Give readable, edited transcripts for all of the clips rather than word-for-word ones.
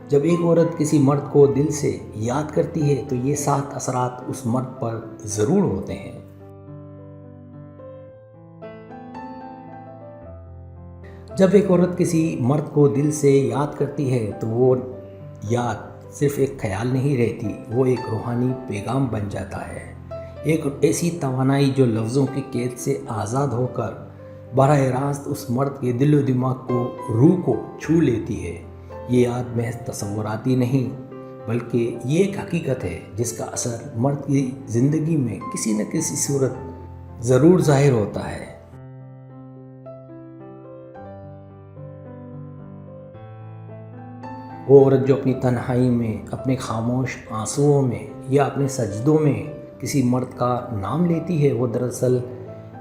جب ایک عورت کسی مرد کو دل سے یاد کرتی ہے تو یہ 7 اثرات اس مرد پر ضرور ہوتے ہیں۔ جب ایک عورت کسی مرد کو دل سے یاد کرتی ہے تو وہ یاد صرف ایک خیال نہیں رہتی، وہ ایک روحانی پیغام بن جاتا ہے، ایک ایسی توانائی جو لفظوں کی قید سے آزاد ہو کر براہ راست اس مرد کے دل و دماغ کو، روح کو چھو لیتی ہے۔ یہ یاد محض تصوراتی نہیں بلکہ یہ ایک حقیقت ہے جس کا اثر مرد کی زندگی میں کسی نہ کسی صورت ضرور ظاہر ہوتا ہے۔ وہ عورت جو اپنی تنہائی میں، اپنے خاموش آنسوؤں میں یا اپنے سجدوں میں کسی مرد کا نام لیتی ہے، وہ دراصل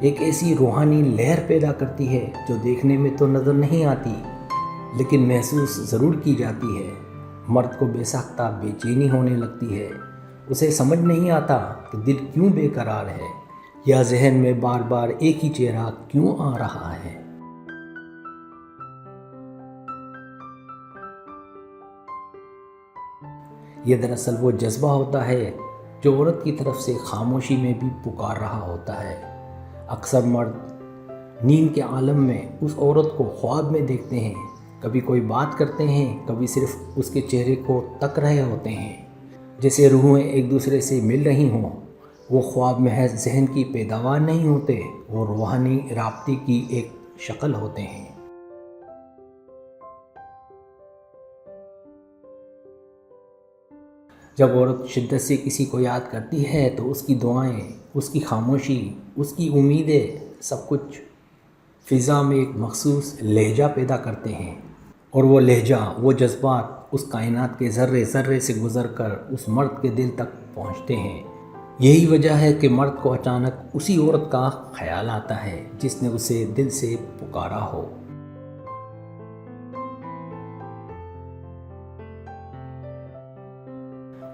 ایک ایسی روحانی لہر پیدا کرتی ہے جو دیکھنے میں تو نظر نہیں آتی لیکن محسوس ضرور کی جاتی ہے۔ مرد کو بے ساختہ بے چینی ہونے لگتی ہے، اسے سمجھ نہیں آتا کہ دل کیوں بے قرار ہے یا ذہن میں بار بار ایک ہی چہرہ کیوں آ رہا ہے۔ یہ دراصل وہ جذبہ ہوتا ہے جو عورت کی طرف سے خاموشی میں بھی پکار رہا ہوتا ہے۔ اکثر مرد نیند کے عالم میں اس عورت کو خواب میں دیکھتے ہیں، کبھی کوئی بات کرتے ہیں، کبھی صرف اس کے چہرے کو تک رہے ہوتے ہیں، جیسے روحیں ایک دوسرے سے مل رہی ہوں۔ وہ خواب محض ذہن کی پیداوار نہیں ہوتے، وہ روحانی رابطے کی ایک شکل ہوتے ہیں۔ جب عورت شدت سے کسی کو یاد کرتی ہے تو اس کی دعائیں، اس کی خاموشی، اس کی امیدیں، سب کچھ فضا میں ایک مخصوص لہجہ پیدا کرتے ہیں، اور وہ لہجہ، وہ جذبات اس کائنات کے ذرے ذرے سے گزر کر اس مرد کے دل تک پہنچتے ہیں۔ یہی وجہ ہے کہ مرد کو اچانک اسی عورت کا خیال آتا ہے جس نے اسے دل سے پکارا ہو۔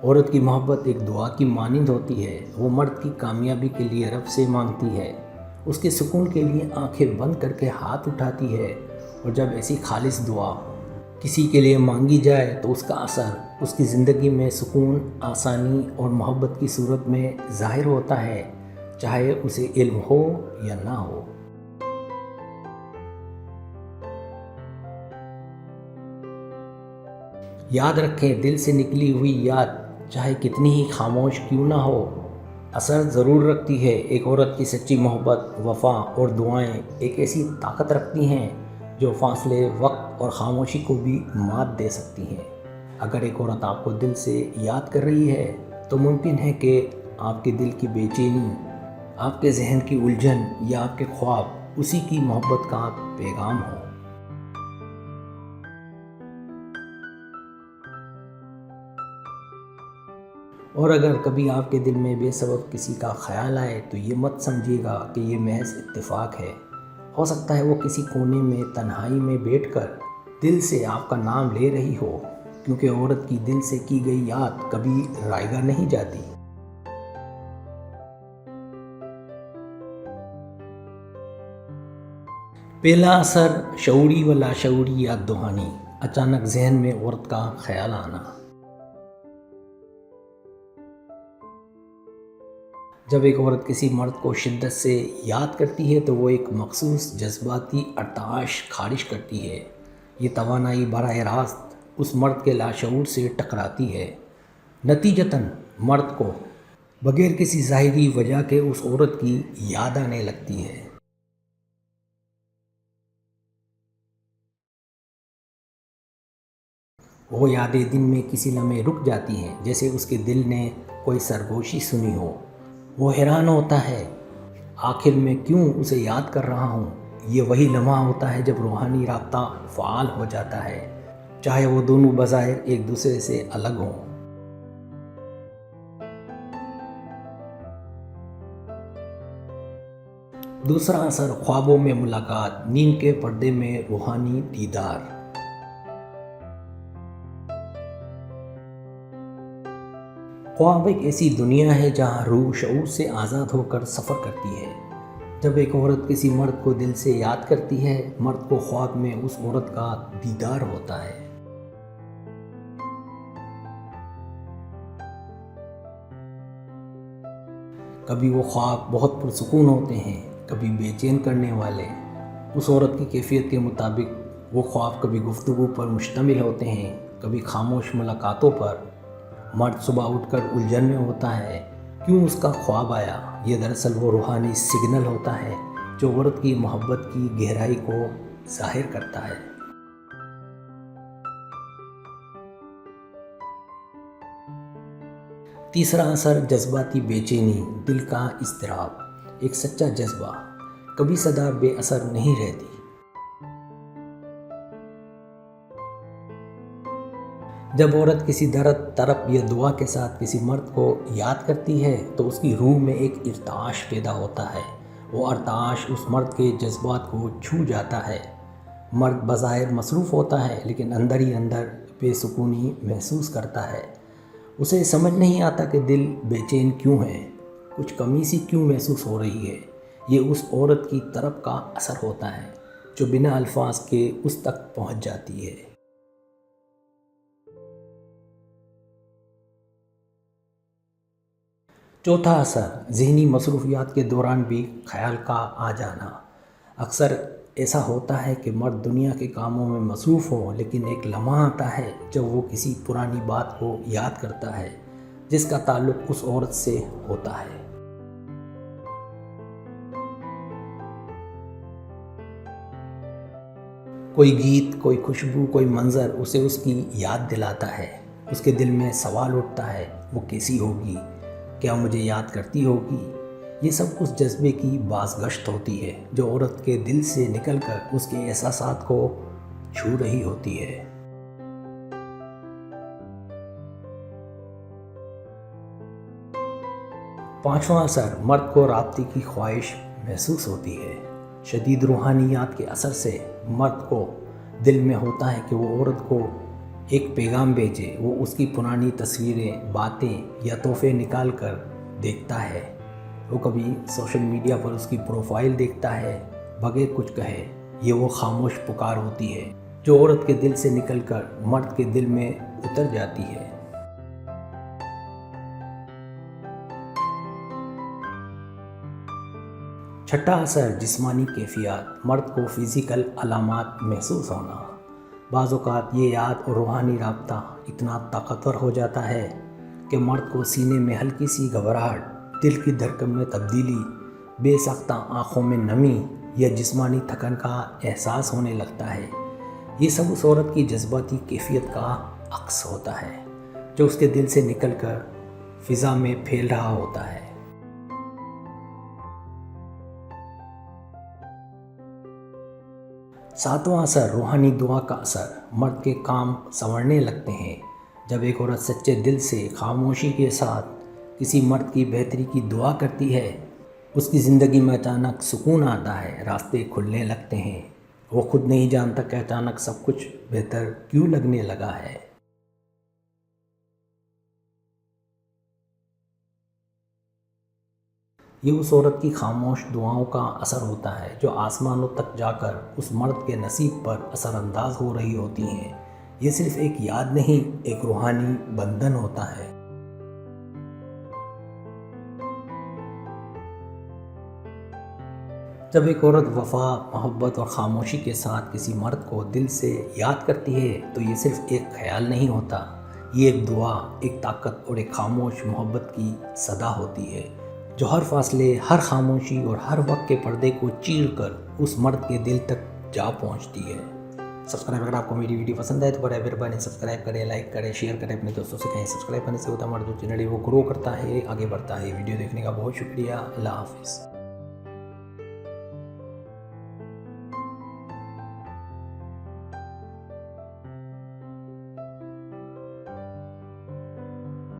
عورت کی محبت ایک دعا کی مانند ہوتی ہے، وہ مرد کی کامیابی کے لیے رب سے مانگتی ہے، اس کے سکون کے لیے آنکھیں بند کر کے ہاتھ اٹھاتی ہے، اور جب ایسی خالص دعا کسی کے لیے مانگی جائے تو اس کا اثر اس کی زندگی میں سکون، آسانی اور محبت کی صورت میں ظاہر ہوتا ہے، چاہے اسے علم ہو یا نہ ہو۔ یاد رکھیں، دل سے نکلی ہوئی یاد چاہے کتنی ہی خاموش کیوں نہ ہو، اثر ضرور رکھتی ہے۔ ایک عورت کی سچی محبت، وفا اور دعائیں ایک ایسی طاقت رکھتی ہیں جو فاصلے، وقت اور خاموشی کو بھی مات دے سکتی ہیں۔ اگر ایک عورت آپ کو دل سے یاد کر رہی ہے تو ممکن ہے کہ آپ کے دل کی بے چینی، آپ کے ذہن کی الجھن یا آپ کے خواب اسی کی محبت کا پیغام ہو۔ اور اگر کبھی آپ کے دل میں بے سبب کسی کا خیال آئے تو یہ مت سمجھیے گا کہ یہ محض اتفاق ہے۔ ہو سکتا ہے وہ کسی کونے میں تنہائی میں بیٹھ کر دل سے آپ کا نام لے رہی ہو، کیونکہ عورت کی دل سے کی گئی یاد کبھی رائیگاں نہیں جاتی۔ پہلا اثر، شعوری و لاشعوری یاد دہانی، اچانک ذہن میں عورت کا خیال آنا۔ جب ایک عورت کسی مرد کو شدت سے یاد کرتی ہے تو وہ ایک مخصوص جذباتی ارتعاش خارج کرتی ہے۔ یہ توانائی براہ راست اس مرد کے لاشعور سے ٹکراتی ہے، نتیجتاً مرد کو بغیر کسی ظاہری وجہ کے اس عورت کی یاد آنے لگتی ہے۔ وہ یادیں دن میں کسی لمحے رک جاتی ہیں، جیسے اس کے دل نے کوئی سرگوشی سنی ہو۔ وہ حیران ہوتا ہے، آخر میں کیوں اسے یاد کر رہا ہوں۔ یہ وہی لمحہ ہوتا ہے جب روحانی رابطہ فعال ہو جاتا ہے، چاہے وہ دونوں بظاہر ایک دوسرے سے الگ ہوں۔ دوسرا اثر، خوابوں میں ملاقات، نیند کے پردے میں روحانی دیدار۔ خواب ایک ایسی دنیا ہے جہاں روح شعور سے آزاد ہو کر سفر کرتی ہے۔ جب ایک عورت کسی مرد کو دل سے یاد کرتی ہے، مرد کو خواب میں اس عورت کا دیدار ہوتا ہے۔ کبھی وہ خواب بہت پرسکون ہوتے ہیں، کبھی بے چین کرنے والے۔ اس عورت کی کیفیت کے مطابق وہ خواب کبھی گفتگو پر مشتمل ہوتے ہیں، کبھی خاموش ملاقاتوں پر۔ مرد صبح اٹھ کر الجھن میں ہوتا ہے، کیوں اس کا خواب آیا؟ یہ دراصل وہ روحانی سگنل ہوتا ہے جو عورت کی محبت کی گہرائی کو ظاہر کرتا ہے۔ تیسرا اثر جذباتی بے چینی، دل کا اضطراب۔ ایک سچا جذبہ کبھی صدا بے اثر نہیں رہتی۔ جب عورت کسی درد، طرب یا دعا کے ساتھ کسی مرد کو یاد کرتی ہے تو اس کی روح میں ایک ارتعاش پیدا ہوتا ہے۔ وہ ارتعاش اس مرد کے جذبات کو چھو جاتا ہے۔ مرد بظاہر مصروف ہوتا ہے لیکن اندر ہی اندر بے سکونی محسوس کرتا ہے۔ اسے سمجھ نہیں آتا کہ دل بے چین کیوں ہے، کچھ کمی سی کیوں محسوس ہو رہی ہے۔ یہ اس عورت کی طرف کا اثر ہوتا ہے جو بنا الفاظ کے اس تک پہنچ جاتی ہے۔ چوتھا اثر ذہنی مصروفیات کے دوران بھی خیال کا آ جانا۔ اکثر ایسا ہوتا ہے کہ مرد دنیا کے کاموں میں مصروف ہو لیکن ایک لمحہ آتا ہے جب وہ کسی پرانی بات کو یاد کرتا ہے جس کا تعلق اس عورت سے ہوتا ہے۔ کوئی گیت، کوئی خوشبو، کوئی منظر اسے اس کی یاد دلاتا ہے۔ اس کے دل میں سوال اٹھتا ہے، وہ کیسی ہوگی؟ کیا مجھے یاد کرتی ہوگی؟ یہ سب اس جذبے کی بازگشت ہوتی ہے جو عورت کے دل سے نکل کر اس کے احساسات کو چھو رہی ہوتی ہے۔ پانچواں اثر مرد کو رابطے کی خواہش محسوس ہوتی ہے۔ شدید روحانیات کے اثر سے مرد کو دل میں ہوتا ہے کہ وہ عورت کو ایک پیغام بھیجے۔ وہ اس کی پرانی تصویریں، باتیں یا تحفے نکال کر دیکھتا ہے۔ وہ کبھی سوشل میڈیا پر اس کی پروفائل دیکھتا ہے بغیر کچھ کہے۔ یہ وہ خاموش پکار ہوتی ہے جو عورت کے دل سے نکل کر مرد کے دل میں اتر جاتی ہے۔ چھٹا اثر جسمانی کیفیات، مرد کو فزیکل علامات محسوس ہونا۔ بعض اوقات یہ یاد اور روحانی رابطہ اتنا طاقتور ہو جاتا ہے کہ مرد کو سینے میں ہلکی سی گھبراہٹ، دل کی دھڑکن میں تبدیلی، بے ساختہ آنکھوں میں نمی یا جسمانی تھکن کا احساس ہونے لگتا ہے۔ یہ سب اس عورت کی جذباتی کیفیت کا عکس ہوتا ہے جو اس کے دل سے نکل کر فضا میں پھیل رہا ہوتا ہے۔ ساتواں اثر روحانی دعا کا اثر، مرد کے کام سنورنے لگتے ہیں۔ جب ایک عورت سچے دل سے خاموشی کے ساتھ کسی مرد کی بہتری کی دعا کرتی ہے، اس کی زندگی میں اچانک سکون آتا ہے، راستے کھلنے لگتے ہیں۔ وہ خود نہیں جانتا کہ اچانک سب کچھ بہتر کیوں لگنے لگا ہے۔ یہ اس عورت کی خاموش دعاؤں کا اثر ہوتا ہے جو آسمانوں تک جا کر اس مرد کے نصیب پر اثر انداز ہو رہی ہوتی ہیں۔ یہ صرف ایک یاد نہیں، ایک روحانی بندھن ہوتا ہے۔ جب ایک عورت وفا، محبت اور خاموشی کے ساتھ کسی مرد کو دل سے یاد کرتی ہے تو یہ صرف ایک خیال نہیں ہوتا، یہ ایک دعا، ایک طاقت اور ایک خاموش محبت کی صدا ہوتی ہے جو ہر فاصلے، ہر خاموشی اور ہر وقت کے پردے کو چیر کر اس مرد کے دل تک جا پہنچتی ہے۔ سبسکرائب، اگر آپ کو میری ویڈیو پسند آئے تو برائے مہربانی سبسکرائب کریں، لائک کریں، شیئر کریں، اپنے دوستوں سے کہیں۔ سبسکرائب کرنے سے ہوتا ہے ہمارا جو چینل ہے وہ گرو کرتا ہے، آگے بڑھتا ہے۔ ویڈیو دیکھنے کا بہت شکریہ۔ اللہ حافظ۔